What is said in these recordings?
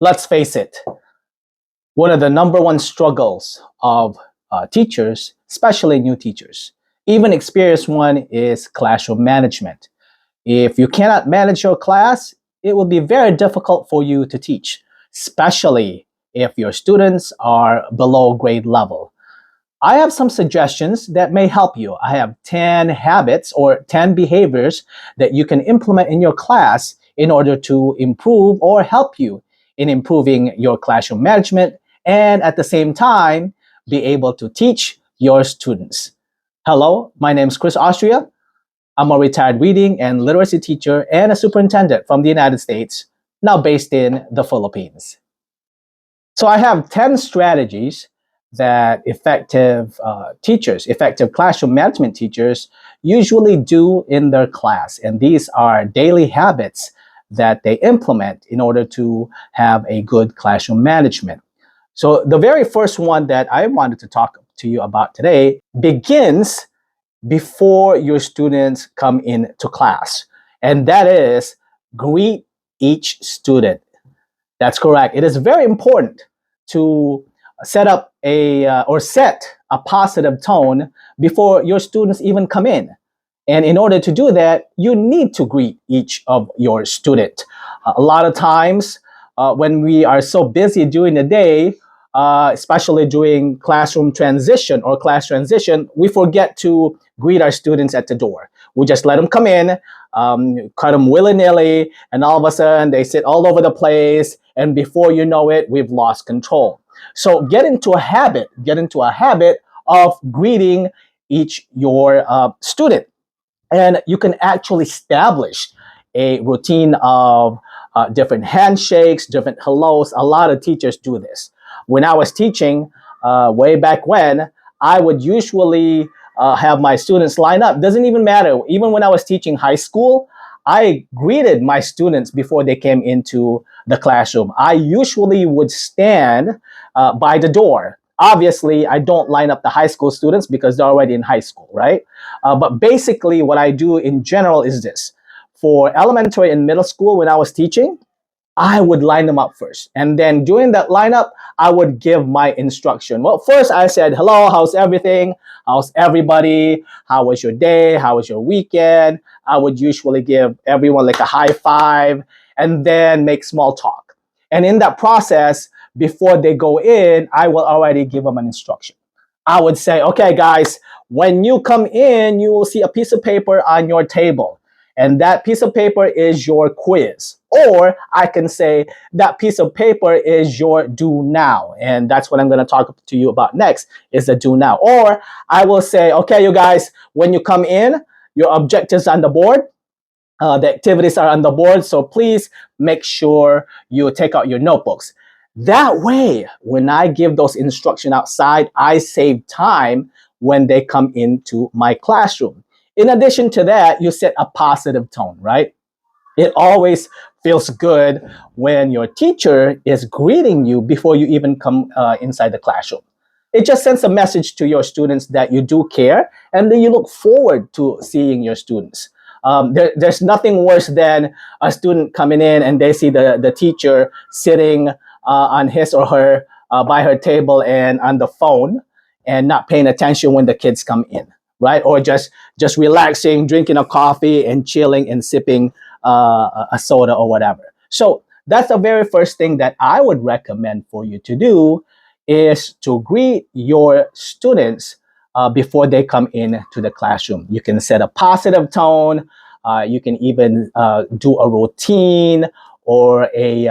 Let's face it, one of the number one struggles of teachers, especially new teachers, even experienced one, is classroom management. If you cannot manage your class, it will be very difficult for you to teach, especially if your students are below grade level. I have some suggestions that may help you. I have 10 habits or 10 behaviors that you can implement in your class in order to improve or help you in improving your classroom management and at the same time be able to teach your students. Hello, my name is Chris Austria. I'm a retired reading and literacy teacher and a superintendent from the United States, now based in the Philippines. So I have 10 strategies that effective teachers, effective classroom management teachers usually do in their class. And these are daily habits that they implement in order to have a good classroom management. So the very first one that I wanted to talk to you about today begins before your students come into class. And that is greet each student. That's correct. It is very important to set up or set a positive tone before your students even come in. And in order to do that, you need to greet each of your student. A lot of times when we are so busy during the day, especially during classroom transition or class transition, we forget to greet our students at the door. We just let them come in, cut them willy-nilly, and all of a sudden they sit all over the place, and before you know it, we've lost control. So get into a habit of greeting each your student. And you can actually establish a routine of different handshakes, different hellos. A lot of teachers do this. When I was teaching way back when, I would usually have my students line up. Doesn't even matter. Even when I was teaching high school, I greeted my students before they came into the classroom. I usually would stand by the door. Obviously, I don't line up the high school students because they're already in high school, right? But basically, what I do in general is this. For elementary and middle school, when I was teaching, I would line them up first. And then during that lineup, I would give my instruction. Well, first I said, hello, how's everything? How's everybody? How was your day? How was your weekend? I would usually give everyone like a high five and then make small talk. And in that process, before they go in, I will already give them an instruction. I would say, okay, guys, when you come in, you will see a piece of paper on your table. And that piece of paper is your quiz. Or I can say that piece of paper is your do now. And that's what I'm going to talk to you about next is the do now. Or I will say, okay, you guys, when you come in, your objectives on the board. The activities are on the board. So please make sure you take out your notebooks. That way, when I give those instructions outside, I save time when they come into my classroom. In addition to that, you set a positive tone, right? It always feels good when your teacher is greeting you before you even come inside the classroom. It just sends a message to your students that you do care and that you look forward to seeing your students. There's nothing worse than a student coming in and they see the teacher sitting on his or her by her table and on the phone and not paying attention when the kids come in, right? Or just relaxing, drinking a coffee and chilling and sipping a soda or whatever. So that's the very first thing that I would recommend for you to do is to greet your students before they come into the classroom. You can set a positive tone. You can even do a routine or a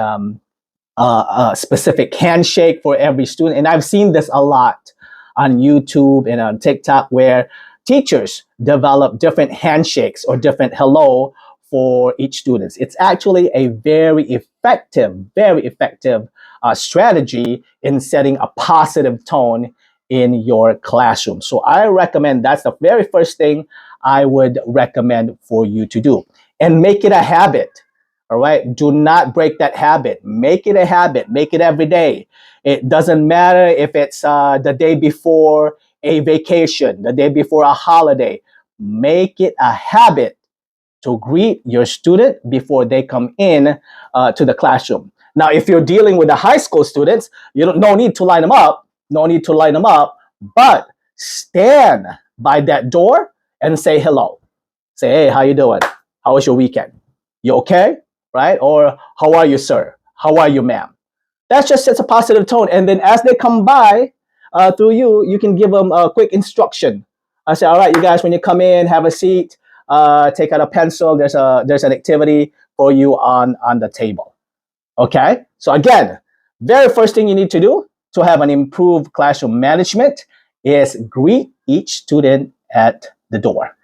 specific handshake for every student. And I've seen this a lot on YouTube and on TikTok where teachers develop different handshakes or different hello for each student. It's actually a very effective strategy in setting a positive tone in your classroom. So I recommend that's the very first thing I would recommend for you to do. And make it a habit. All right. Do not break that habit. Make it a habit. Make it every day. It doesn't matter if it's the day before a vacation, the day before a holiday. Make it a habit to greet your student before they come in to the classroom. Now, if you're dealing with the high school students, you don't no need to line them up, no need to line them up, but stand by that door and say hello. Say, hey, how you doing? How was your weekend? You okay? Right? Or how are you, sir? How are you, ma'am? That's just sets a positive tone. And then as they come by through you, you can give them a quick instruction. I say, all right, you guys, when you come in, have a seat, take out a pencil. There's an activity for you on the table. Okay. So again, very first thing you need to do to have an improved classroom management is greet each student at the door.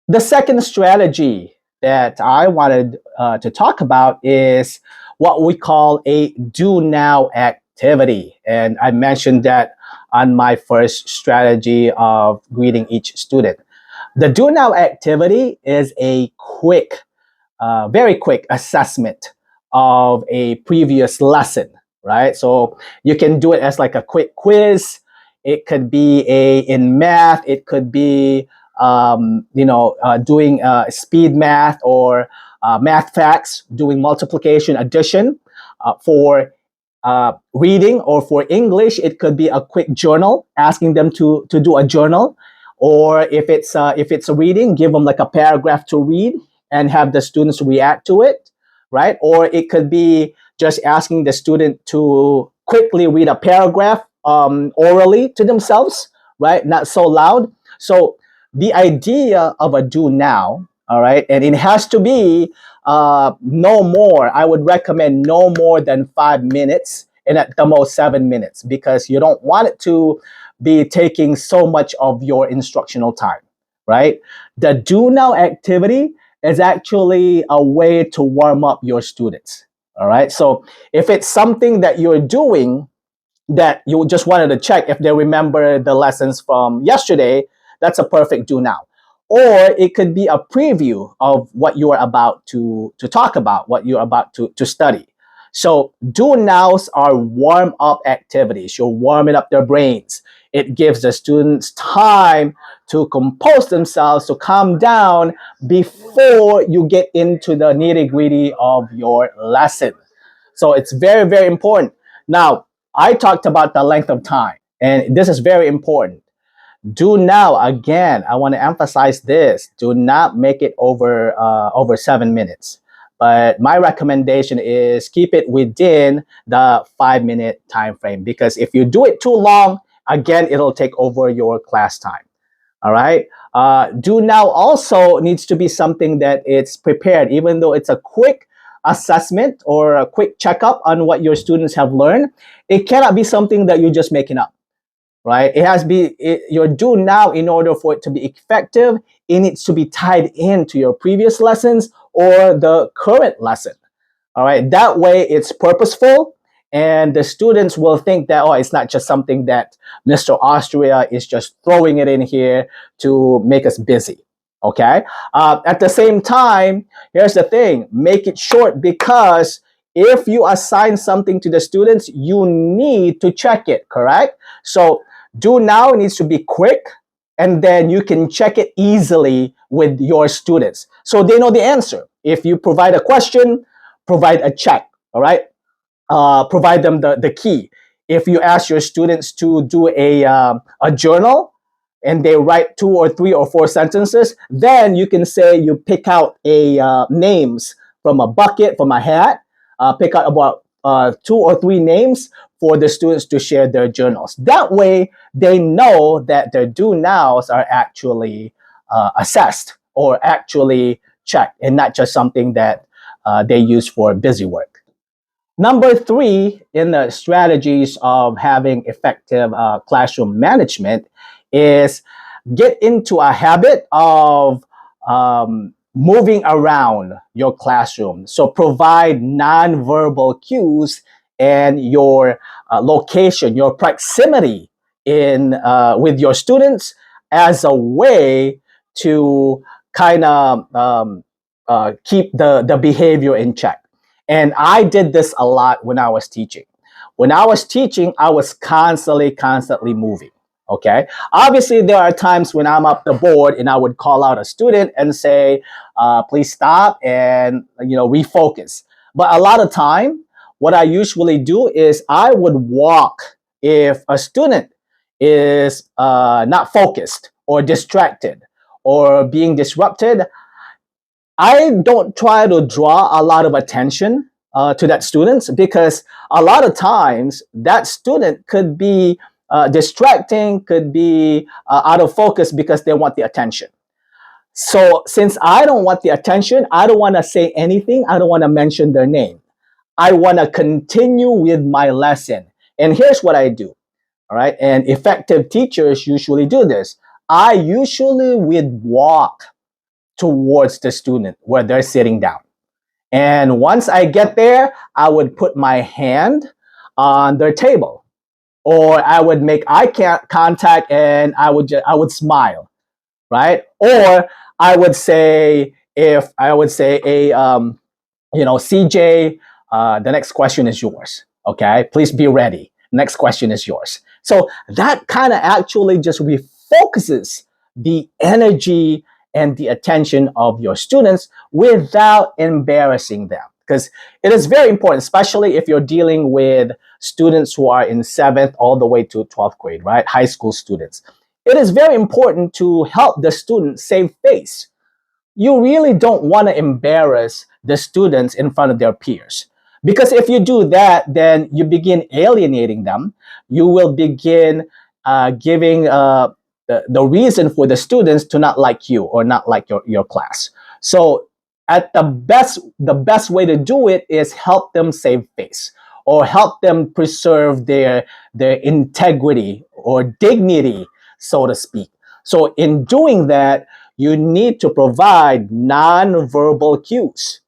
The second strategy that I wanted to talk about is what we call a do now activity. And I mentioned that on my first strategy of greeting each student. The do now activity is a very quick assessment of a previous lesson, right? So you can do it as like a quick quiz. It could be in math. It could be doing speed math or math facts, doing multiplication, addition. For reading or for English, it could be a quick journal, asking them to do a journal. Or if it's a reading, give them like a paragraph to read and have the students react to it, right? Or it could be just asking the student to quickly read a paragraph orally to themselves, right? Not so loud. So the idea of a do now, all right, and it has to be no more. I would recommend no more than 5 minutes and at the most 7 minutes because you don't want it to be taking so much of your instructional time, right? The do now activity is actually a way to warm up your students, all right? So if it's something that you're doing that you just wanted to check if they remember the lessons from yesterday, that's a perfect do now. Or it could be a preview of what you are about to talk about, what you're about to study. So do nows are warm up activities. You're warming up their brains. It gives the students time to compose themselves, to calm down before you get into the nitty gritty of your lesson. So it's very, very important. Now, I talked about the length of time, and this is very important. Do now, again, I want to emphasize this. Do not make it over 7 minutes. But my recommendation is keep it within the 5 minute time frame because if you do it too long, again, it'll take over your class time. All right. Do now also needs to be something that it's prepared, even though it's a quick assessment or a quick checkup on what your students have learned. It cannot be something that you're just making up, right? It has to be your do now in order for it to be effective. It needs to be tied into your previous lessons or the current lesson. All right. That way it's purposeful and the students will think that, oh, it's not just something that Mr. Austria is just throwing it in here to make us busy. Okay. At the same time, here's the thing, make it short because if you assign something to the students, you need to check it, correct? So do now needs to be quick and then you can check it easily with your students so they know the answer. If you provide a question, provide a check, all right? Provide them the key. If you ask your students to do a journal and they write 2 or 3 or 4 sentences, then you can say you pick out names from a bucket, from a hat, pick out about 2 or 3 names for the students to share their journals. That way, they know that their do nows are actually assessed or actually checked and not just something that they use for busy work. Number three in the strategies of having effective classroom management is get into a habit of moving around your classroom. So provide nonverbal cues and your location, your proximity in with your students as a way to kind of keep the behavior in check. And I did this a lot when I was teaching. When I was teaching, I was constantly moving. Okay. Obviously, there are times when I'm up the board and I would call out a student and say, please stop and refocus. But a lot of time, what I usually do is I would walk if a student is not focused or distracted or being disrupted. I don't try to draw a lot of attention to that student, because a lot of times that student could be distracting, could be out of focus because they want the attention. So since I don't want the attention, I don't want to say anything. I don't want to mention their name. I want to continue with my lesson. And here's what I do. All right. And effective teachers usually do this. I usually would walk towards the student where they're sitting down. And once I get there, I would put my hand on their table, or I would make eye contact, and I would smile, right? Or I would say, if I would say CJ, the next question is yours. Okay, please be ready. Next question is yours. So that kind of actually just refocuses the energy and the attention of your students without embarrassing them. Because it is very important, especially if you're dealing with students who are in 7th all the way to 12th grade, right? High school students. It is very important to help the student save face. You really don't want to embarrass the students in front of their peers. Because if you do that, then you begin alienating them. You will begin giving the reason for the students to not like you or not like your class. So at the best way to do it is help them save face, or help them preserve their integrity or dignity, so to speak. So in doing that, you need to provide nonverbal cues,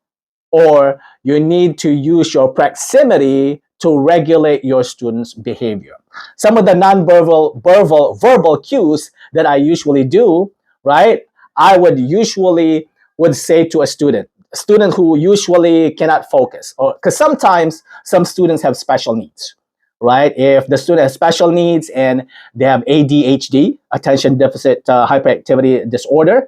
or you need to use your proximity to regulate your students' behavior. Some of the verbal cues that I usually do, right? I would usually would say to a student who usually cannot focus, or because sometimes some students have special needs, right? If the student has special needs and they have ADHD, attention deficit hyperactivity disorder,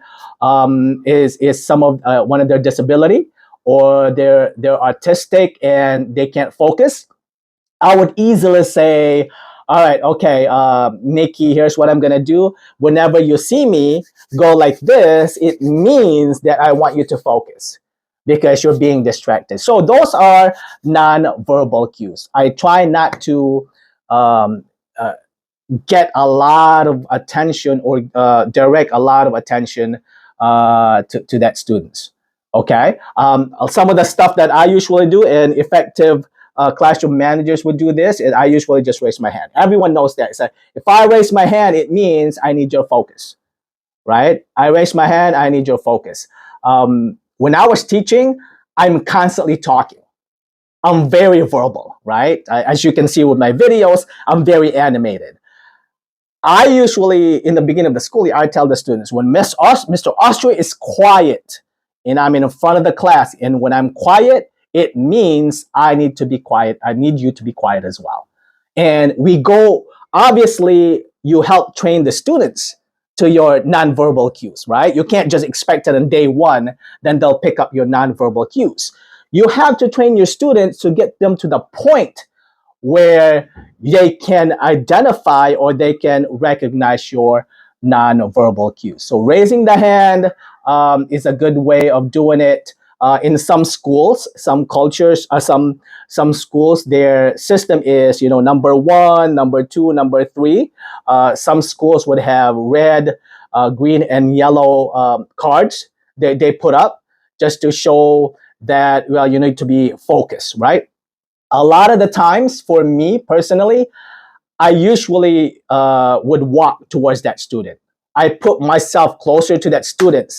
is some of one of their disability, or they're autistic and they can't focus, I would easily say, all right, okay, Nikki, here's what I'm gonna do. Whenever you see me go like this, it means that I want you to focus because you're being distracted. So those are non-verbal cues. I try not to um, uh, get a lot of attention, or direct a lot of attention to that students. Okay. Some of the stuff that I usually do, and effective classroom managers would do this, and I usually just raise my hand. Everyone knows that. So if I raise my hand, it means I need your focus, right? I raise my hand, I need your focus. When I was teaching, I'm constantly talking. I'm very verbal, right? As you can see with my videos, I'm very animated. I usually, in the beginning of the school year, I tell the students, when Mr. Austria is quiet and I'm in front of the class, and when I'm quiet, it means I need to be quiet. I need you to be quiet as well. And we go, obviously, you help train the students to your nonverbal cues, right? You can't just expect it on day one, then they'll pick up your nonverbal cues. You have to train your students to get them to the point where they can identify or they can recognize your nonverbal cues. So raising the hand is a good way of doing it. In some schools, some cultures, some schools, their system is number 1, number 2, number 3. Some schools would have red, green, and yellow cards they put up just to show that you need to be focused, right? A lot of the times, for me personally, I usually would walk towards that student. I put myself closer to that student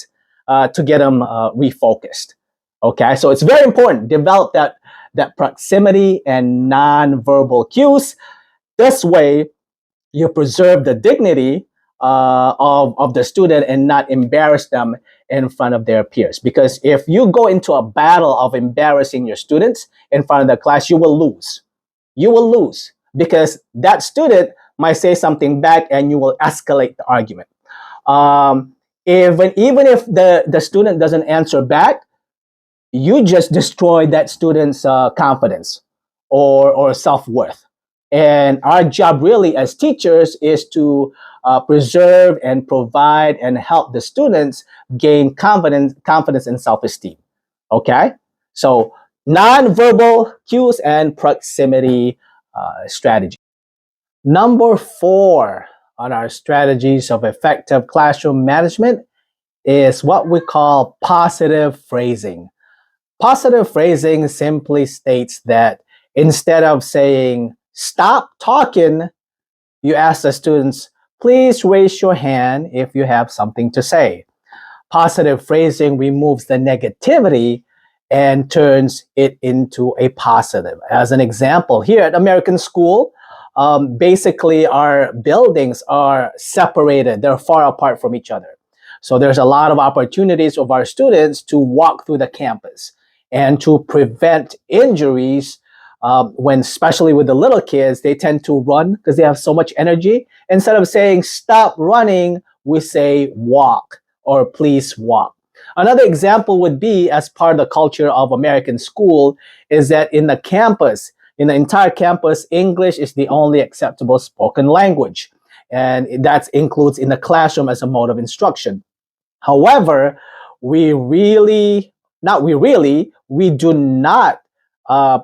to get them refocused. Okay, so it's very important. Develop that proximity and non-verbal cues. This way, you preserve the dignity of the student and not embarrass them in front of their peers. Because if you go into a battle of embarrassing your students in front of the class, you will lose. You will lose because that student might say something back and you will escalate the argument. Even if the student doesn't answer back, you just destroyed that student's confidence or self-worth. And our job really as teachers is to preserve and provide and help the students gain confidence and self-esteem. Okay, so non-verbal cues and proximity strategy. Number 4 on our strategies of effective classroom management is what we call positive phrasing. Positive phrasing simply states that instead of saying, stop talking, you ask the students, please raise your hand if you have something to say. Positive phrasing removes the negativity and turns it into a positive. As an example, here at American School, basically our buildings are separated, they're far apart from each other. So there's a lot of opportunities of our students to walk through the campus and to prevent injuries. When especially with the little kids, they tend to run because they have so much energy. Instead of saying stop running, we say walk or please walk. Another example would be, as part of the culture of American School, is that in the campus, in the entire campus, English is the only acceptable spoken language. And that includes in the classroom as a mode of instruction. However, we do not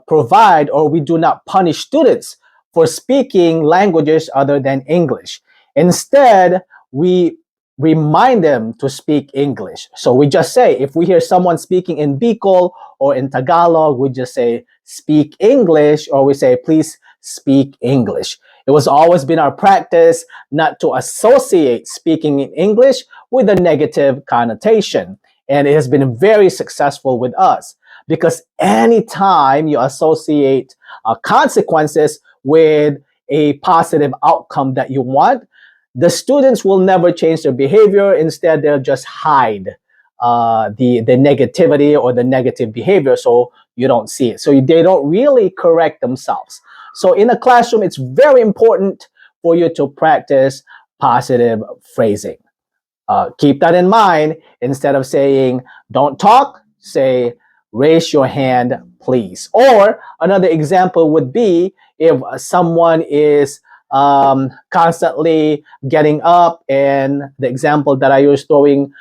provide or we do not punish students for speaking languages other than English. Instead, we remind them to speak English. So we just say, if we hear someone speaking in Bicol or in Tagalog, we just say, speak English, or we say, please speak English. It was always been our practice not to associate speaking in English with a negative connotation. And it has been very successful with us because anytime you associate consequences with a positive outcome that you want, the students will never change their behavior. Instead, they'll just hide the negativity or the negative behavior so you don't see it. So they don't really correct themselves. So in a classroom, it's very important for you to practice positive phrasing. Keep that in mind. Instead of saying, don't talk, say, raise your hand, please. Or another example would be if someone is constantly getting up, and the example that I use, throwing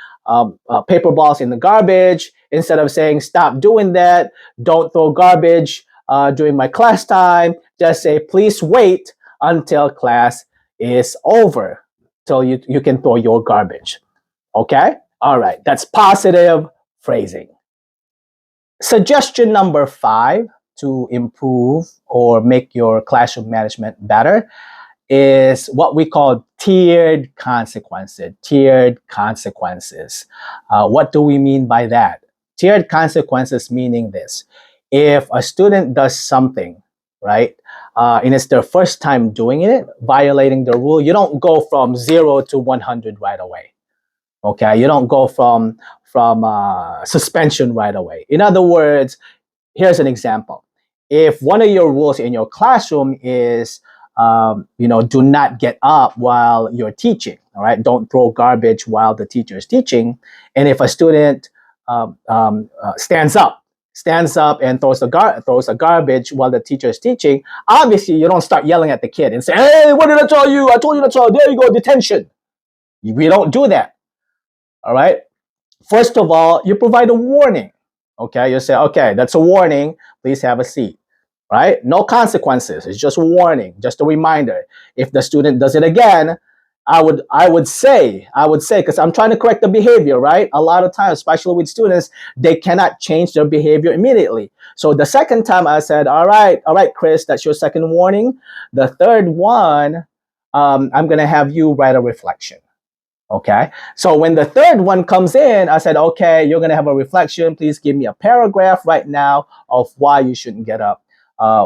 paper balls in the garbage. Instead of saying, stop doing that, don't throw garbage during my class time, just say, please wait until class is over till you can throw your garbage. Okay? All right. That's positive phrasing. Suggestion number 5 to improve or make your classroom management better is what we call tiered consequences. Tiered consequences. What do we mean by that? Tiered consequences meaning this. If a student does something, right, and it's their first time doing it, violating the rule, you don't go from 0 to 100 right away. Okay, you don't go from suspension right away. In other words, here's an example. If one of your rules in your classroom is, do not get up while you're teaching, all right? Don't throw garbage while the teacher is teaching. And if a student stands up and throws a garbage while the teacher is teaching, obviously you don't start yelling at the kid and say, hey, what did I tell you? I told you to tell. There you go, detention. We don't do that. All right. First of all, you provide a warning. Okay. You say, okay, that's a warning. Please have a seat. Right? No consequences. It's just a warning, just a reminder. If the student does it again, I would say, because I'm trying to correct the behavior, right? A lot of times, especially with students, they cannot change their behavior immediately. So the second time I said, all right, Chris, that's your second warning. The third one, I'm going to have you write a reflection. Okay. So when the third one comes in, I said, okay, you're going to have a reflection. Please give me a paragraph right now of why you shouldn't get up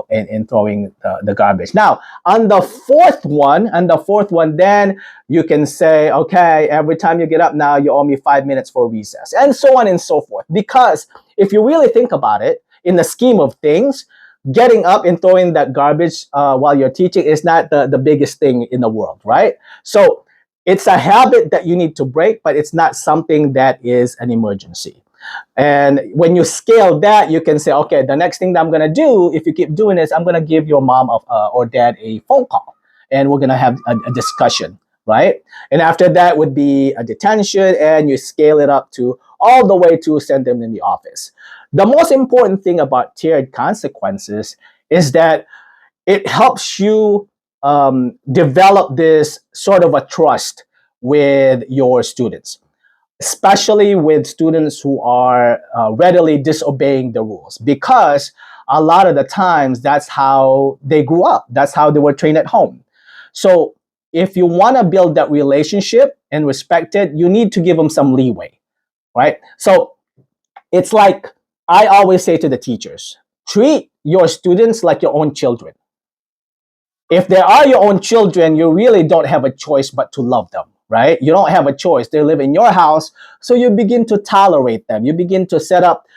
in throwing the garbage. Now, on the fourth one, then you can say, okay, every time you get up now, you owe me 5 minutes for recess, and so on and so forth. Because if you really think about it, in the scheme of things, getting up and throwing that garbage while you're teaching is not the biggest thing in the world, right? So it's a habit that you need to break, but it's not something that is an emergency. And when you scale that, you can say, okay, the next thing that I'm going to do, if you keep doing this, I'm going to give your mom or dad a phone call, and we're going to have a discussion, right? And after that would be a detention, and you scale it up to all the way to send them in the office. The most important thing about tiered consequences is that it helps you develop this sort of a trust with your students, especially with students who are readily disobeying the rules, because a lot of the times that's how they grew up, that's how they were trained at home. So if you want to build that relationship and respect it, you need to give them some leeway, right? So it's like I always say to the teachers, treat your students like your own children. If they are your own children, you really don't have a choice but to love them, right? You don't have a choice. They live in your house, so you begin to tolerate them. You begin to set up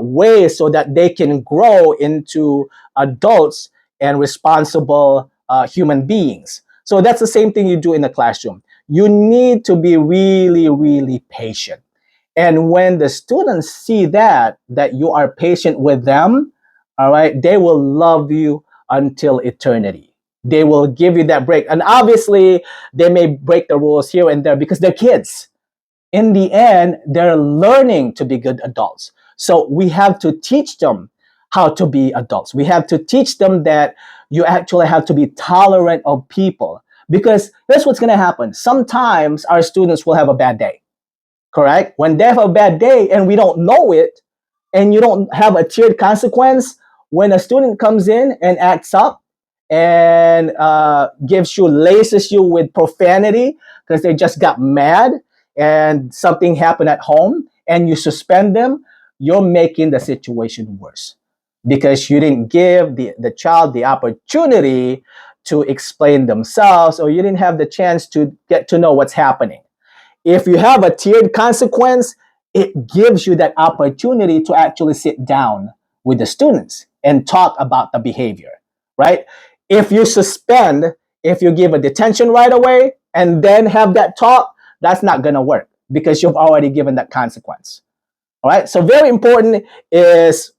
ways so that they can grow into adults and responsible human beings. So that's the same thing you do in the classroom. You need to be really, really patient. And when the students see that you are patient with them, all right, they will love you until eternity. They will give you that break. And obviously, they may break the rules here and there because they're kids. In the end, they're learning to be good adults. So we have to teach them how to be adults. We have to teach them that you actually have to be tolerant of people, because here's what's going to happen. Sometimes our students will have a bad day, correct? When they have a bad day and we don't know it, and you don't have a tiered consequence, when a student comes in and acts up and laces you with profanity because they just got mad and something happened at home, and you suspend them, you're making the situation worse, because you didn't give the child the opportunity to explain themselves, or you didn't have the chance to get to know what's happening. If you have a tiered consequence, it gives you that opportunity to actually sit down with the students and talk about the behavior, right? If you suspend, if you give a detention right away and then have that talk, that's not going to work because you've already given that consequence. All right. So very important is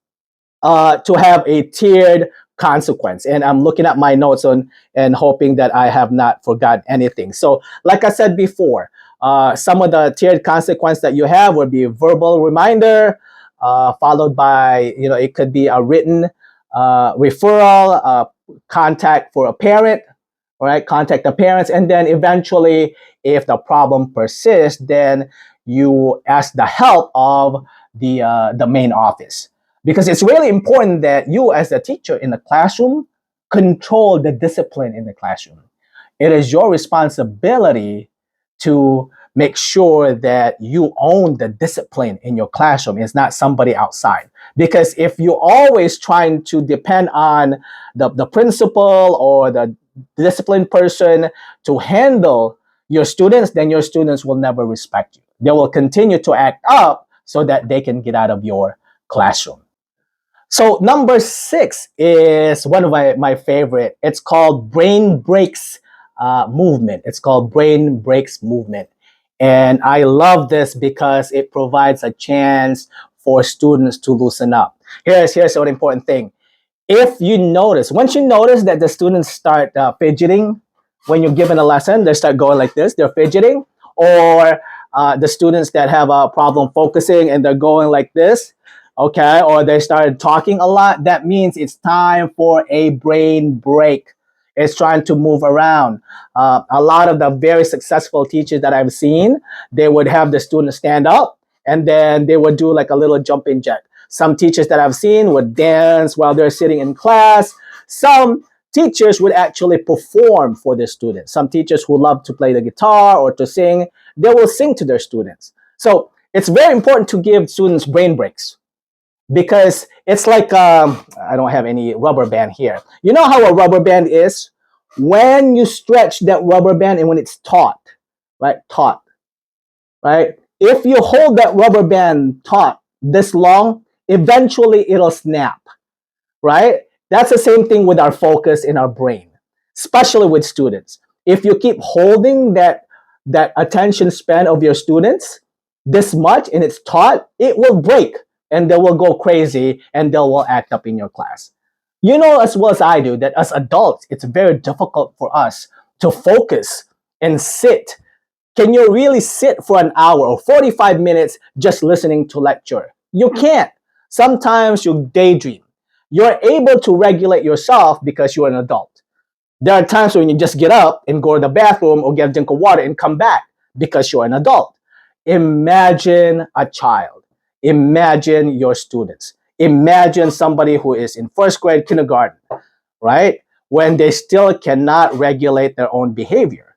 to have a tiered consequence. And I'm looking at my notes on and hoping that I have not forgot anything. So, like I said before, some of the tiered consequence that you have would be a verbal reminder, followed by, it could be a written referral, contact for a parent, all right, contact the parents, and then eventually, if the problem persists, then you ask the help of the main office, because it's really important that you, as a teacher in the classroom, control the discipline in the classroom. It is your responsibility to make sure that you own the discipline in your classroom. It's not somebody outside. Because if you're always trying to depend on the principal or the disciplined person to handle your students, then your students will never respect you. They will continue to act up so that they can get out of your classroom. So number 6 is one of my favorite. It's called brain breaks movement. It's called brain breaks movement. And I love this because it provides a chance for students to loosen up. Here's an important thing. If you notice, once you notice that the students start fidgeting when you're given a lesson, they start going like this, they're fidgeting, or the students that have a problem focusing and they're going like this, okay, or they started talking a lot, that means it's time for a brain break. It's trying to move around. A lot of the very successful teachers that I've seen, they would have the students stand up and then they would do like a little jumping jack. Some teachers that I've seen would dance while they're sitting in class. Some teachers would actually perform for their students. Some teachers who love to play the guitar or to sing, they will sing to their students. So it's very important to give students brain breaks, because it's like, I don't have any rubber band here. You know how a rubber band is? When you stretch that rubber band and when it's taut, right? Taut, right? If you hold that rubber band taut this long, eventually it'll snap, right? That's the same thing with our focus in our brain, especially with students. If you keep holding that attention span of your students, this much and it's taught, it will break and they will go crazy and they will act up in your class. You know as well as I do that as adults, it's very difficult for us to focus and sit. Can you really sit for an hour or 45 minutes just listening to lecture? You can't. Sometimes you daydream. You're able to regulate yourself because you're an adult. There are times when you just get up and go to the bathroom or get a drink of water and come back because you're an adult. Imagine a child. Imagine your students. Imagine somebody who is in first grade, kindergarten, right? When they still cannot regulate their own behavior.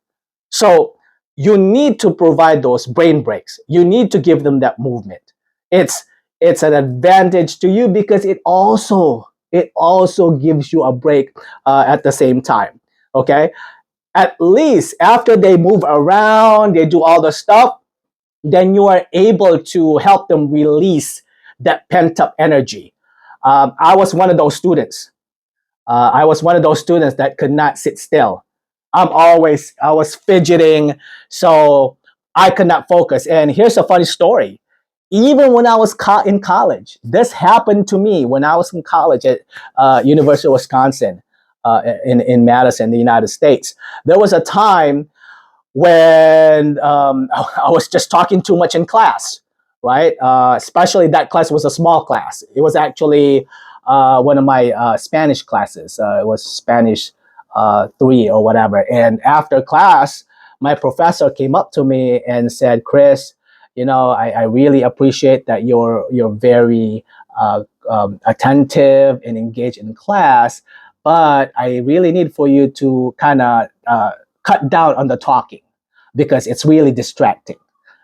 So you need to provide those brain breaks. You need to give them that movement. It's an advantage to you because it also gives you a break at the same time. Okay, at least after they move around, they do all the stuff, then you are able to help them release that pent up energy. I was one of those students. I was one of those students that could not sit still. I was fidgeting, so I could not focus. And here's a funny story. Even when I was in college, this happened to me when I was in college at University of Wisconsin in Madison, the United States. There was a time when I was just talking too much in class, right? Especially that class was a small class. It was actually one of my Spanish classes. It was Spanish 3 or whatever. And after class, my professor came up to me and said, "Chris, I really appreciate that you're very attentive and engaged in class, but I really need for you to kind of cut down on the talking because it's really distracting."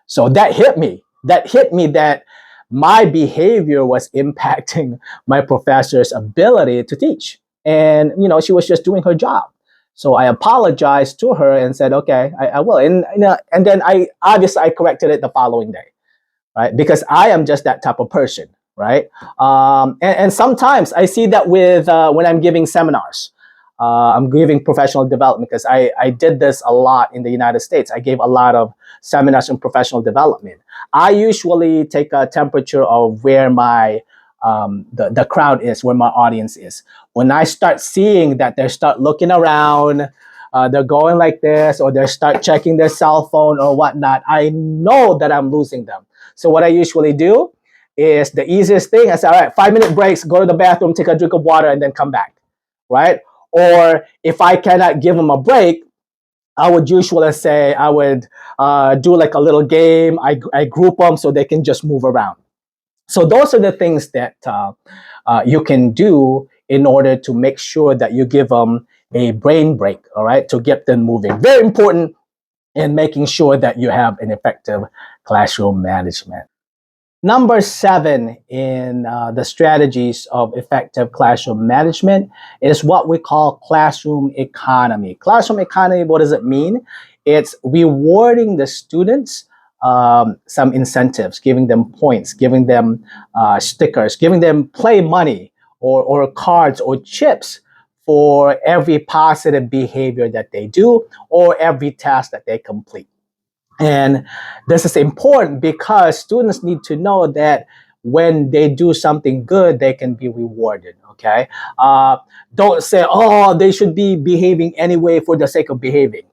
So that hit me. That hit me that my behavior was impacting my professor's ability to teach. And, she was just doing her job. So I apologized to her and said, okay, I will. And then I corrected it the following day, right? Because I am just that type of person, right? And sometimes I see that with when I'm giving seminars. I'm giving professional development because I did this a lot in the United States. I gave a lot of seminars in professional development. I usually take a temperature of where my the crowd is, where my audience is. When I start seeing that they start looking around, they're going like this, or they start checking their cell phone or whatnot, I know that I'm losing them. So what I usually do is the easiest thing. I say, all right, 5-minute breaks, go to the bathroom, take a drink of water, and then come back, right? Or if I cannot give them a break, I would usually say I would do like a little game. I group them so they can just move around. So those are the things that you can do in order to make sure that you give them a brain break, all right, to get them moving. Very important in making sure that you have an effective classroom management. Number 7 in the strategies of effective classroom management is what we call classroom economy. Classroom economy, what does it mean? It's rewarding the students some incentives, giving them points, giving them stickers, giving them play money or cards or chips for every positive behavior that they do or every task that they complete. And this is important because students need to know that when they do something good, they can be rewarded. Okay. Don't say, oh, they should be behaving anyway for the sake of behaving.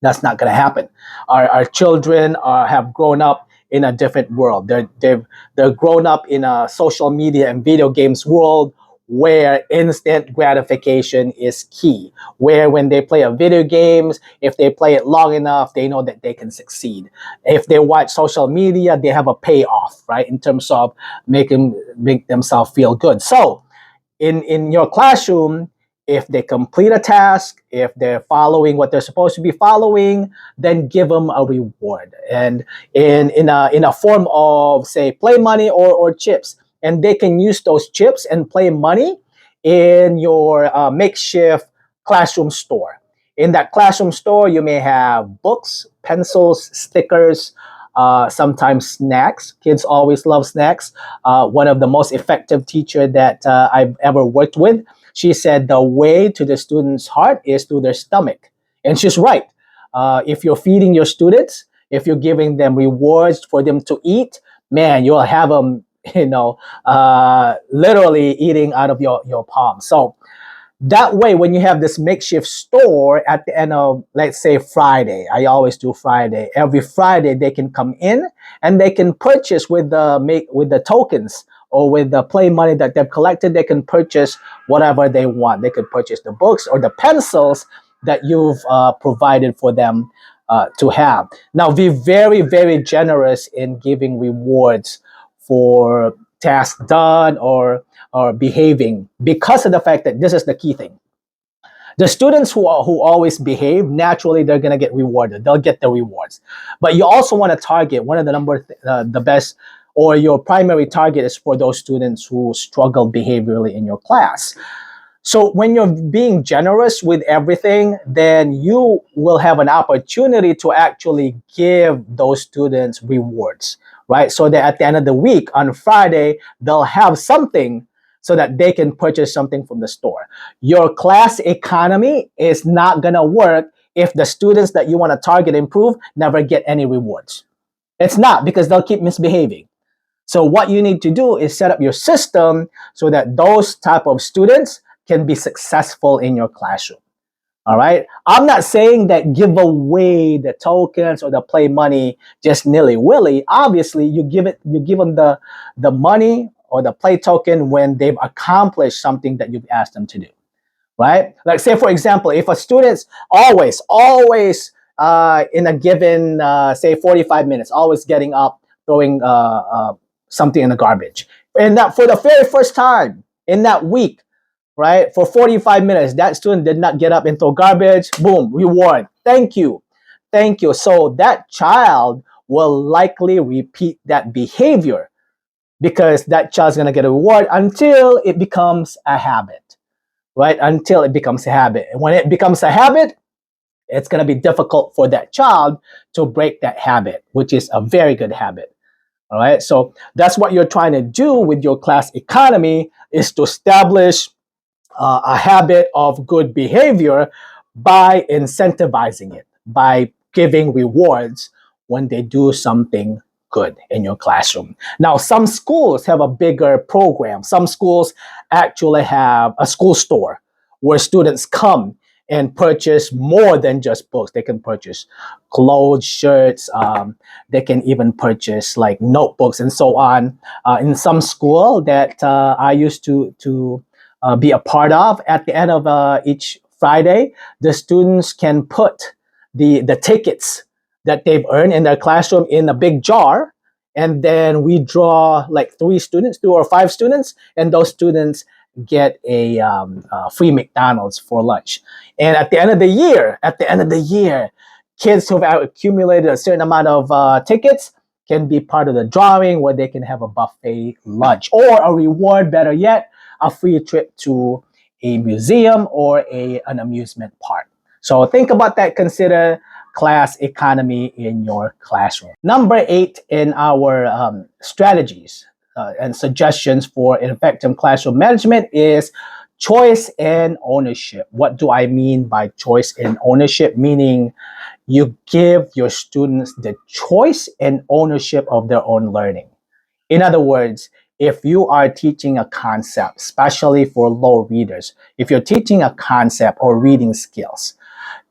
That's not going to happen. Our children have grown up in a different world. They're grown up in a social media and video games world where instant gratification is key. Where when they play a video games, if they play it long enough, they know that they can succeed. If they watch social media, they have a payoff, right? In terms of make themselves feel good. So in your classroom, if they complete a task, if they're following what they're supposed to be following, then give them a reward, and in a form of, say, play money or chips, and they can use those chips and play money in your makeshift classroom store. In that classroom store, you may have books, pencils, stickers, sometimes snacks. Kids always love snacks. One of the most effective teacher that I've ever worked with, she said the way to the student's heart is through their stomach. And she's right. If you're feeding your students, if you're giving them rewards for them to eat, man, you'll have them, literally eating out of your palm. So that way, when you have this makeshift store at the end of, let's say, Friday, I always do Friday. Every Friday, they can come in and they can purchase with the tokens or with the play money that they've collected. They can purchase whatever they want. They could purchase the books or the pencils that you've provided for them to have. Now, be very, very generous in giving rewards for tasks done or behaving, because of the fact that this is the key thing. The students who always behave, naturally they're going to get rewarded. They'll get the rewards. But you also want to target one of the best, or your primary target is for those students who struggle behaviorally in your class. So when you're being generous with everything, then you will have an opportunity to actually give those students rewards, right? So that at the end of the week, on Friday, they'll have something so that they can purchase something from the store. Your class economy is not going to work if the students that you want to target improve never get any rewards. It's not, because they'll keep misbehaving. So what you need to do is set up your system so that those type of students can be successful in your classroom. All right. I'm not saying that give away the tokens or the play money just nilly-willy. Obviously, you give them the money or the play token when they've accomplished something that you've asked them to do. Right? Like, say, for example, if a student's always in a given, say, 45 minutes, always getting up, throwing something in the garbage. And that for the very first time in that week, right, for 45 minutes, that student did not get up and throw garbage, boom, reward. Thank you. Thank you. So that child will likely repeat that behavior because that child's going to get a reward until it becomes a habit, right? Until it becomes a habit. And when it becomes a habit, it's going to be difficult for that child to break that habit, which is a very good habit. All right. So that's what you're trying to do with your class economy, is to establish a habit of good behavior by incentivizing it, by giving rewards when they do something good in your classroom. Now, some schools have a bigger program. Some schools actually have a school store where students come and purchase more than just books. They can purchase clothes, shirts. They can even purchase like notebooks and so on. In some school that I used to be a part of, at the end of each Friday, the students can put the tickets that they've earned in their classroom in a big jar, and then we draw like 3 or 5 students, and those students get a free McDonald's for lunch. And at the end of the year, kids who've accumulated a certain amount of tickets can be part of the drawing where they can have a buffet lunch, or a reward, better yet, a free trip to a museum or an amusement park. So think about that. Consider class economy in your classroom. Number 8 in our strategies and suggestions for effective classroom management is choice and ownership. What do I mean by choice and ownership? Meaning you give your students the choice and ownership of their own learning. In other words, if you are teaching a concept, especially for low readers, if you're teaching a concept or reading skills,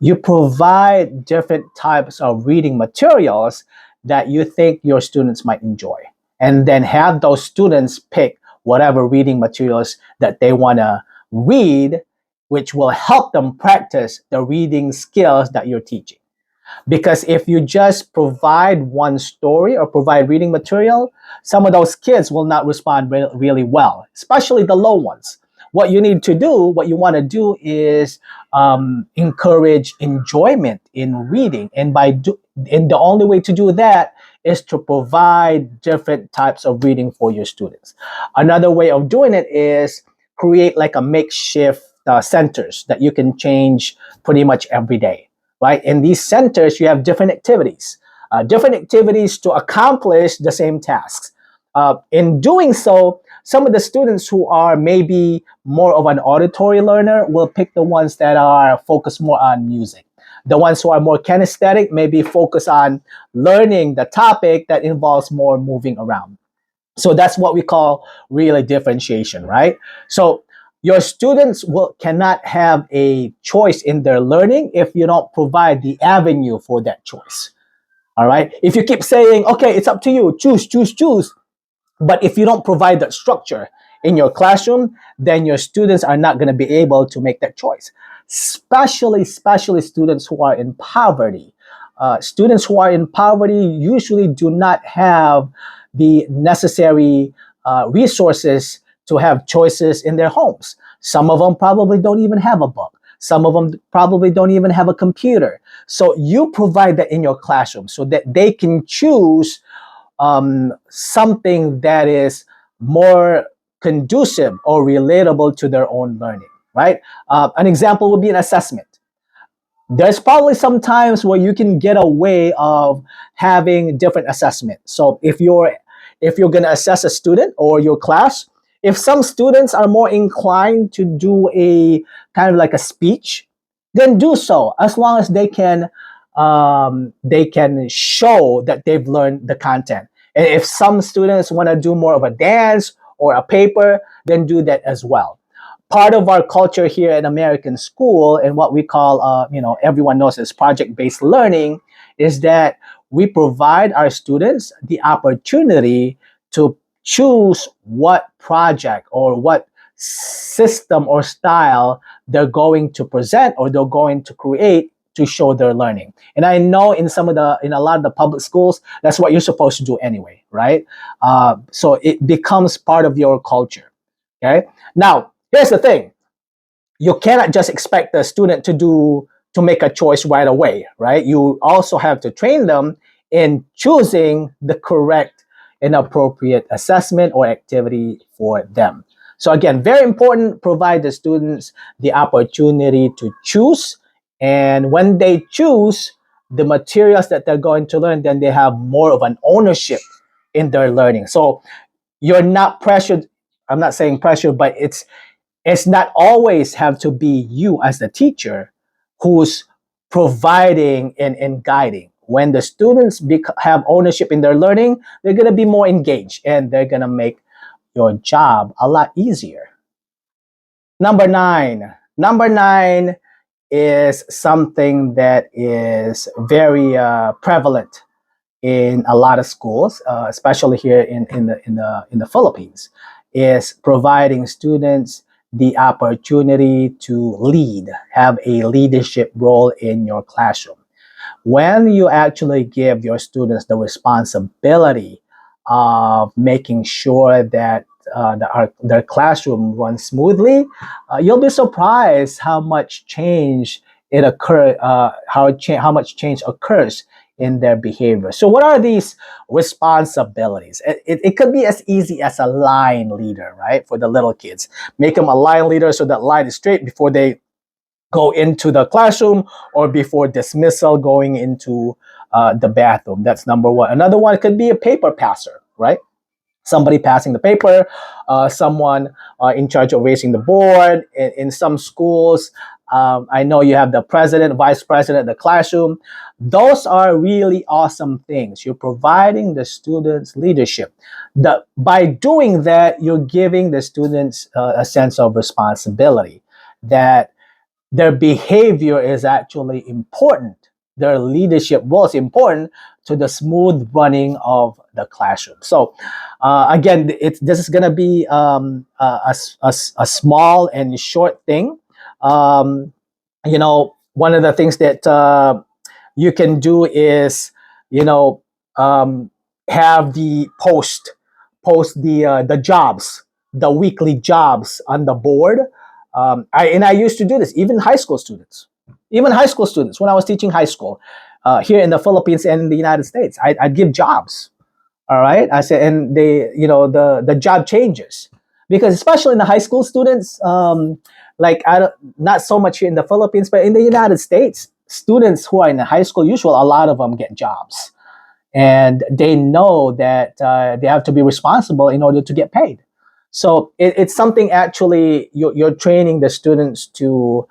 you provide different types of reading materials that you think your students might enjoy. And then have those students pick whatever reading materials that they want to read, which will help them practice the reading skills that you're teaching. Because if you just provide one story or provide reading material, some of those kids will not respond really well, especially the low ones. What you want to do is encourage enjoyment in reading. And the only way to do that is to provide different types of reading for your students. Another way of doing it is create like a makeshift centers that you can change pretty much every day. Right? In these centers, you have different activities to accomplish the same tasks. In doing so, some of the students who are maybe more of an auditory learner will pick the ones that are focused more on music. The ones who are more kinesthetic maybe focus on learning the topic that involves more moving around. So that's what we call really differentiation, right? So your students cannot have a choice in their learning if you don't provide the avenue for that choice. All right. If you keep saying, okay, it's up to you, choose, choose, choose, but if you don't provide that structure in your classroom, then your students are not going to be able to make that choice. Especially students who are in poverty. Students who are in poverty usually do not have the necessary resources to have choices in their homes. Some of them probably don't even have a book. Some of them probably don't even have a computer. So you provide that in your classroom so that they can choose something that is more conducive or relatable to their own learning, right? An example would be an assessment. There's probably some times where you can get away of having different assessment. So if you're going to assess a student or your class, if some students are more inclined to do a kind of like a speech, then do so as long as they can show that they've learned the content. And if some students want to do more of a dance or a paper, then do that as well. Part of our culture here in American school and what we call, everyone knows as project-based learning, is that we provide our students the opportunity to choose what project or what system or style they're going to present or they're going to create to show their learning. And I know in a lot of the public schools, that's what you're supposed to do anyway, right? So it becomes part of your culture. Okay. Now, here's the thing: you cannot just expect the student to make a choice right away, right? You also have to train them in choosing the correct and appropriate assessment or activity for them. So again, very important, provide the students the opportunity to choose. And when they choose the materials that they're going to learn, then they have more of an ownership in their learning. So you're not pressured. I'm not saying pressure, but it's not always have to be you as the teacher who's providing and guiding. When the students have ownership in their learning, they're going to be more engaged and they're going to make your job a lot easier. Number nine. Number nine is something that is very prevalent in a lot of schools, especially here in the Philippines, is providing students the opportunity to lead, have a leadership role in your classroom. When you actually give your students the responsibility of making sure that their classroom runs smoothly, you'll be surprised how much change how much change occurs in their behavior. So what are these responsibilities? It could be as easy as a line leader, right? For the little kids, make them a line leader so that line is straight before they go into the classroom or before dismissal going into the bathroom. That's number one. Another one could be a paper passer, right? Somebody passing the paper, someone in charge of raising the board. In some schools, I know you have the president, vice president of the classroom. Those are really awesome things. You're providing the students leadership. By doing that, you're giving the students a sense of responsibility that their behavior is actually important. Their leadership was important to the smooth running of the classroom. So, again, this is going to be a small and short thing. One of the things that you can do is, you know, um, have the post the jobs, the weekly jobs on the board. I used to do this, even high school students. Even high school students, when I was teaching high school here in the Philippines and in the United States, I'd give jobs. All right, I said, and the job changes because especially in the high school students, like I don't, not so much here in the Philippines, but in the United States, students who are in the high school, usually a lot of them get jobs, and they know that they have to be responsible in order to get paid. So it's something actually you're training the students to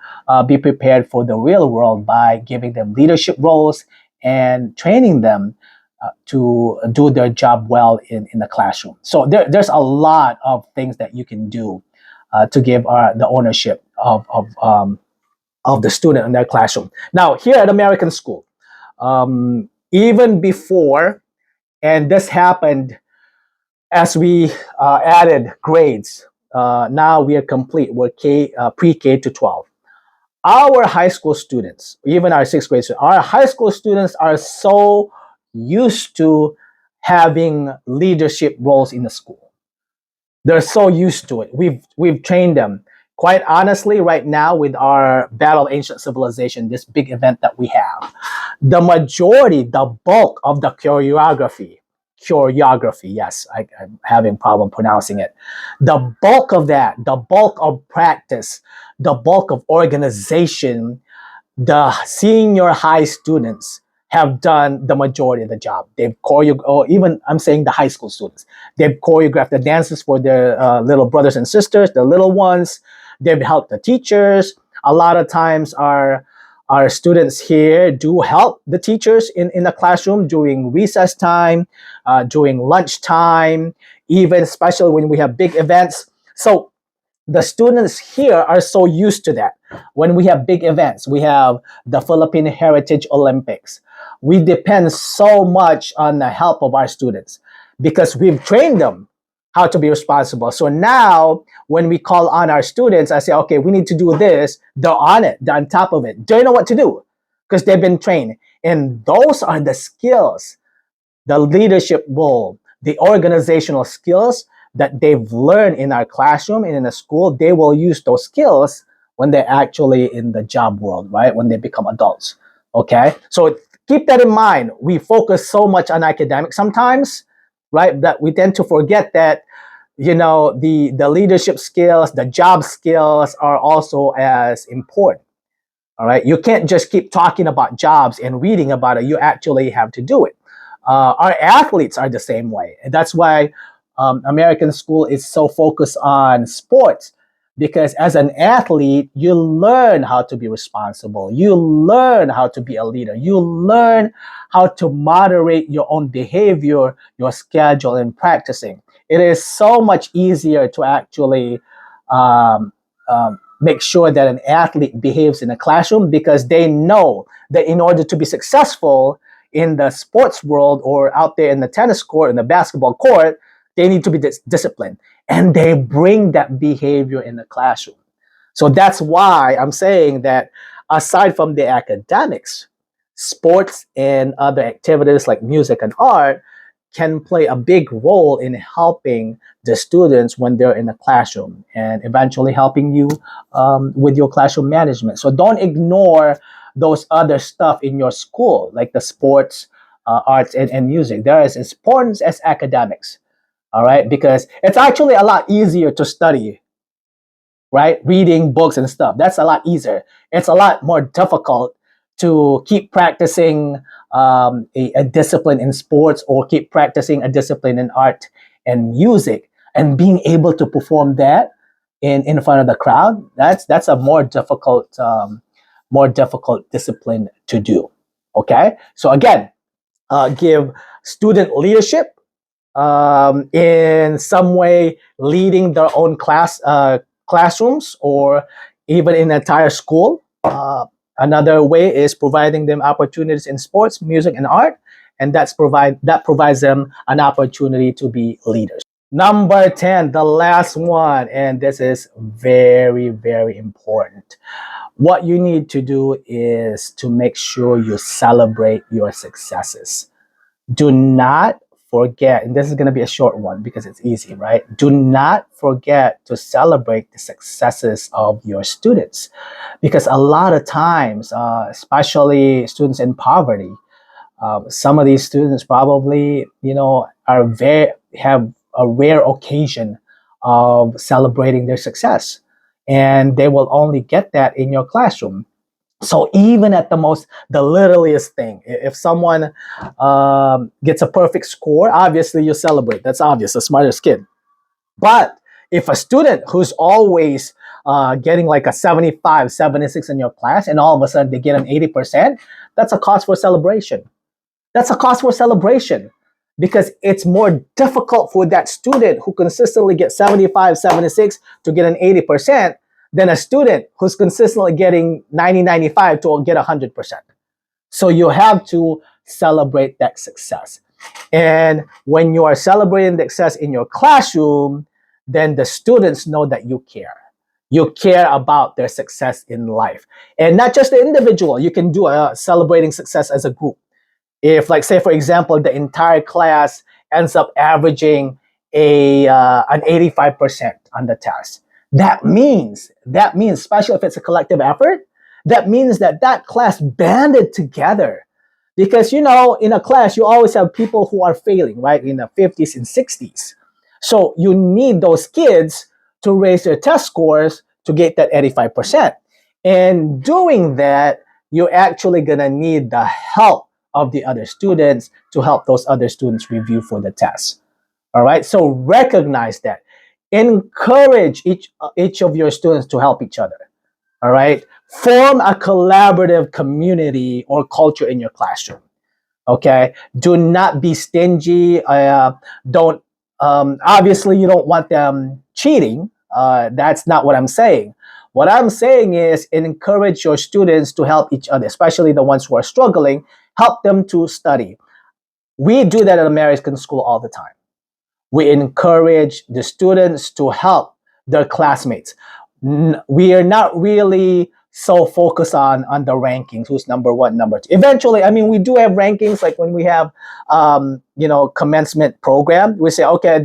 be prepared for the real world by giving them leadership roles and training them to do their job well in the classroom. So there's a lot of things that you can do to give the ownership of the student in their classroom. Now, here at American School, even before, and this happened as we added grades, now we are complete. We're pre-K to 12. Our high school students, even our sixth grade students, our high school students are so used to having leadership roles in the school. They're so used to it. We've trained them. Quite honestly, right now with our Battle of Ancient Civilization, this big event that we have, the majority, the bulk of the choreography, yes, I'm having problem pronouncing it. The bulk of that, the bulk of practice, the bulk of organization, the senior high students have done the majority of the job. They've choreographed, or even I'm saying the high school students, they've choreographed the dances for their little brothers and sisters, the little ones. They've helped the teachers. A lot of times, our students here do help the teachers in the classroom during recess time, during lunch time, even especially when we have big events. So the students here are so used to that. When we have big events, we have the Philippine Heritage Olympics. We depend so much on the help of our students because we've trained them how to be responsible. So now when we call on our students, I say, okay, we need to do this. They're on it. They're on top of it. They know what to do because they've been trained. And those are the skills, the leadership role, the organizational skills that they've learned in our classroom and in the school. They will use those skills when they're actually in the job world, right? When they become adults. Okay. So keep that in mind. We focus so much on academics sometimes, right? That we tend to forget that, the leadership skills, the job skills are also as important. All right. You can't just keep talking about jobs and reading about it. You actually have to do it. Our athletes are the same way. And that's why American school is so focused on sports, because as an athlete, you learn how to be responsible. You learn how to be a leader. You learn how to moderate your own behavior, your schedule, and practicing. It is so much easier to actually make sure that an athlete behaves in a classroom because they know that in order to be successful in the sports world or out there in the tennis court, in the basketball court, they need to be disciplined. And they bring that behavior in the classroom. So that's why I'm saying that aside from the academics, sports and other activities like music and art can play a big role in helping the students when they're in the classroom and eventually helping you with your classroom management. So don't ignore those other stuff in your school, like the sports, arts, and music. They're as important as academics, all right? Because it's actually a lot easier to study, right? Reading books and stuff. That's a lot easier. It's a lot more difficult to keep practicing a discipline in sports or keep practicing a discipline in art and music and being able to perform that in front of the crowd. That's a more difficult discipline to do. Okay, so again, give student leadership in some way, leading their own classrooms or even in entire school. Another way is providing them opportunities in sports, music, and art, and that provides them an opportunity to be leaders. Number 10, the last one, and this is very, very important. What you need to do is to make sure you celebrate your successes. Do not forget, and this is going to be a short one because it's easy, right? Do not forget to celebrate the successes of your students, because a lot of times, especially students in poverty, some of these students probably, have a rare occasion of celebrating their success, and they will only get that in your classroom. So even at the littlest thing, if someone gets a perfect score, obviously you celebrate. That's obvious, the smartest kid. But if a student who's always getting like a 75, 76 in your class, and all of a sudden they get an 80%, that's a cause for celebration. That's a cause for celebration because it's more difficult for that student who consistently gets 75, 76 to get an 80% than a student who's consistently getting 90, 95 to get 100%. So you have to celebrate that success. And when you are celebrating the success in your classroom, then the students know that you care. You care about their success in life. And not just the individual, you can do a celebrating success as a group. If, like, say, for example, the entire class ends up averaging an 85% on the test, that means, especially if it's a collective effort, that means that that class banded together. Because, you know, in a class, you always have people who are failing, right, in the 50s and 60s. So you need those kids to raise their test scores to get that 85%. And doing that, you're actually going to need the help of the other students to help those other students review for the test. All right, so recognize that. Encourage each of your students to help each other. All right, form a collaborative community or culture in your classroom. Okay, do not be stingy. Don't obviously you don't want them cheating. That's not what I'm saying. What I'm saying is encourage your students to help each other, especially the ones who are struggling. Help them to study. We do that at American School all the time. We encourage the students to help their classmates. We are not really so focused on the rankings, who's number one, number two. Eventually, I mean, we do have rankings, like when we have commencement program, we say, okay,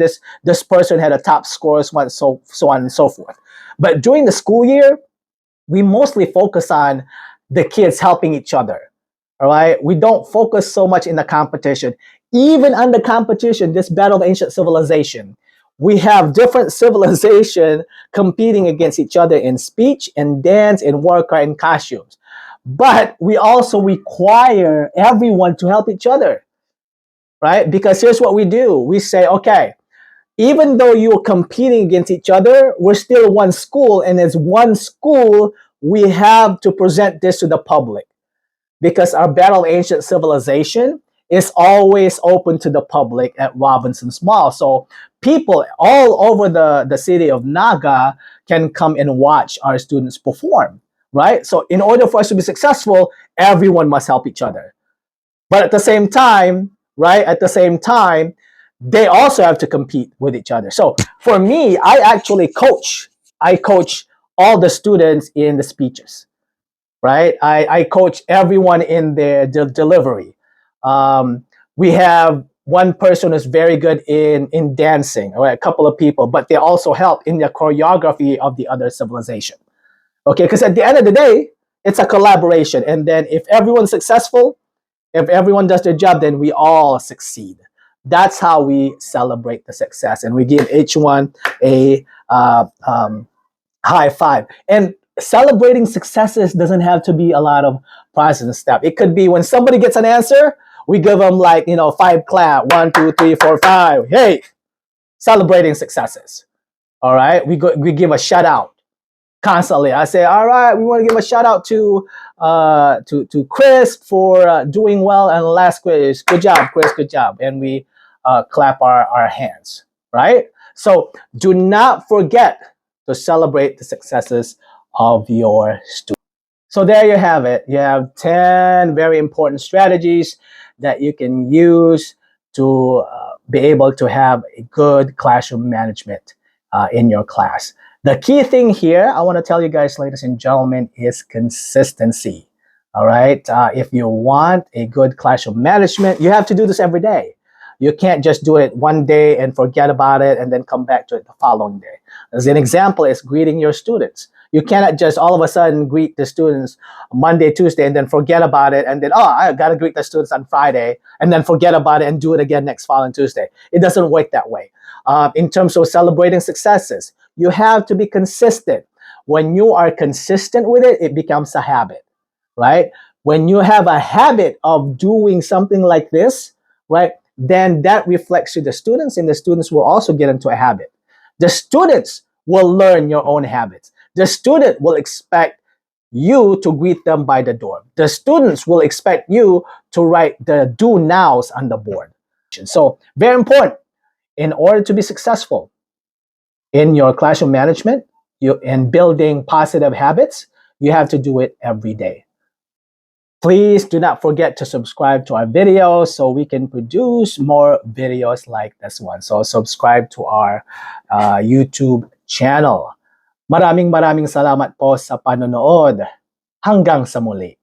this person had a top score, so on and so forth. But during the school year, we mostly focus on the kids helping each other. All right, we don't focus so much in the competition. Even under competition, this battle of ancient civilization, we have different civilization competing against each other in speech and dance and work and costumes. But we also require everyone to help each other, right? Because here's what we do. We say, okay, even though you're competing against each other, we're still one school. And as one school, we have to present this to the public. Because our Battle of Ancient Civilization is always open to the public at Robinson's Mall. So people all over the city of Naga can come and watch our students perform, right? So in order for us to be successful, everyone must help each other. But at the same time, right, they also have to compete with each other. So for me, I coach all the students in the speeches. Right? I coach everyone in their delivery. We have one person who's very good in dancing, or a couple of people, but they also help in the choreography of the other civilization. Okay, because at the end of the day, it's a collaboration. And then if everyone's successful, if everyone does their job, then we all succeed. That's how we celebrate the success. And we give each one a high five. And celebrating successes doesn't have to be a lot of prizes and stuff. It could be when somebody gets an answer, we give them, like, 5 clap, 1, 2, 3, 4, 5. Hey, celebrating successes. All right, we give a shout out constantly. I say, all right, we want to give a shout out to Chris for doing well and the last quiz. Good job, Chris. Good job. And we clap our hands. Right. So do not forget to celebrate the successes of your students. So there you have it. You have 10 very important strategies that you can use to be able to have a good classroom management in your class. The key thing here, I want to tell you guys, ladies and gentlemen, is consistency. All right. If you want a good classroom management, you have to do this every day. You can't just do it one day and forget about it and then come back to it the following day. As an example, is greeting your students. You cannot just all of a sudden greet the students Monday, Tuesday, and then forget about it. And then, oh, I got to greet the students on Friday and then forget about it and do it again next following Tuesday. It doesn't work that way. In terms of celebrating successes, you have to be consistent. When you are consistent with it, it becomes a habit, right? When you have a habit of doing something like this, right, then that reflects to the students, and the students will also get into a habit. The students will learn your own habits. The student will expect you to greet them by the door. The students will expect you to write the do nows on the board. So, very important. In order to be successful in your classroom management, in building positive habits, you have to do it every day. Please do not forget to subscribe to our videos so we can produce more videos like this one. So subscribe to our YouTube channel. Maraming salamat po sa panonood. Hanggang sa muli.